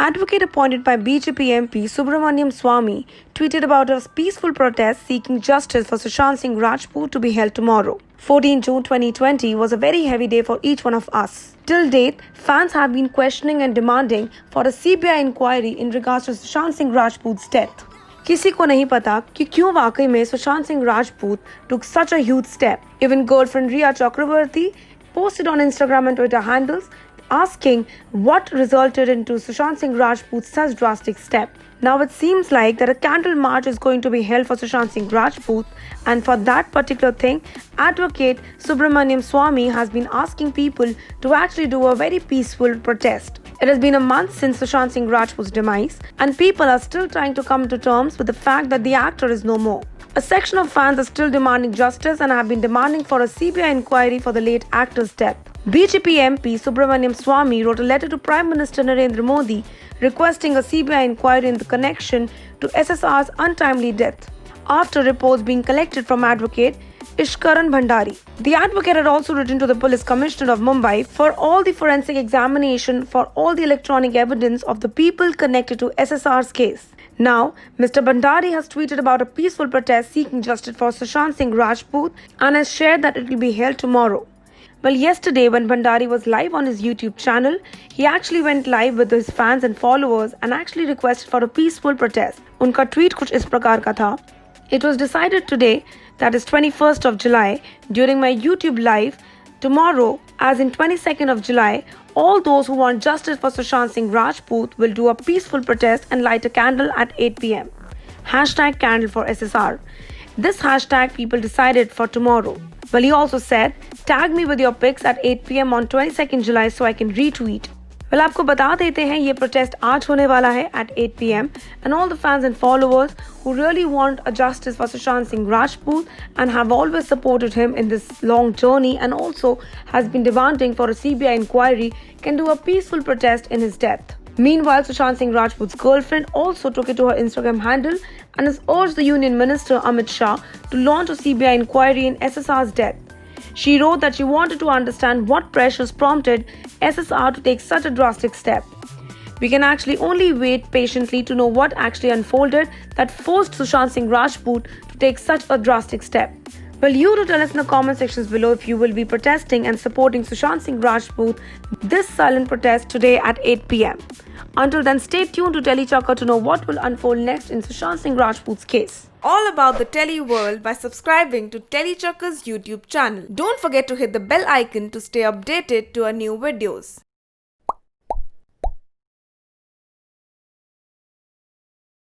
advocate appointed by BJP MP Subramaniam Swamy tweeted about a peaceful protest seeking justice for Sushant Singh Rajput to be held tomorrow. 14 June 2020 was a very heavy day for each one of us. Till date, fans have been questioning and demanding for a CBI inquiry in regards to Sushant Singh Rajput's death. किसी को नहीं पता कि क्यों वाकई में Sushant Singh Rajput took such a huge step. Even girlfriend Riya Chakravarti posted on Instagram and Twitter handles asking what resulted into Sushant Singh Rajput's such drastic step. Now it seems like that a candle march is going to be held for Sushant Singh Rajput, and for that particular thing, advocate Subramaniam Swamy has been asking people to actually do a very peaceful protest. It has been a month since Sushant Singh Rajput's demise, and people are still trying to come to terms with the fact that the actor is no more. A section of fans are still demanding justice and have been demanding for a CBI inquiry for the late actor's death. BJP MP Subramaniam Swamy wrote a letter to Prime Minister Narendra Modi requesting a CBI inquiry in the connection to SSR's untimely death, after reports being collected from advocate Ishkaran Bhandari. The advocate had also written to the Police Commissioner of Mumbai for all the forensic examination for all the electronic evidence of the people connected to SSR's case. Now, Mr. Bhandari has tweeted about a peaceful protest seeking justice for Sushant Singh Rajput and has shared that it will be held tomorrow. Well, yesterday when Bhandari was live on his YouTube channel, he actually went live with his fans and followers and actually requested for a peaceful protest. उनका tweet कुछ इस प्रकार का था. It was decided today, that is 21st of July, during my YouTube live, tomorrow, as in 22nd of July, all those who want justice for Sushant Singh Rajput will do a peaceful protest and light a candle at 8 p.m. Hashtag candle for SSR. This hashtag people decided for tomorrow. Well, he also said, tag me with your pics at 8 p.m. on 22nd July so I can retweet. Well, आपको बता देते हैं ये protest आज होने वाला है at 8 p.m. and all the fans and followers who really want a justice for Sushant Singh Rajput and have always supported him in this long journey and also has been demanding for a CBI inquiry can do a peaceful protest in his death. Meanwhile, Sushant Singh Rajput's girlfriend also took it to her Instagram handle and has urged the Union Minister Amit Shah to launch a CBI inquiry in SSR's death. She wrote that she wanted to understand what pressures prompted SSR to take such a drastic step. We can actually only wait patiently to know what actually unfolded that forced Sushant Singh Rajput to take such a drastic step. Well, you do tell us in the comment sections below if you will be protesting and supporting Sushant Singh Rajput this silent protest today at 8 p.m. Until then, stay tuned to Telechakkar to know what will unfold next in Sushant Singh Rajput's case. All about the Tele world by subscribing to Telechakkar's YouTube channel. Don't forget to hit the bell icon to stay updated to our new videos.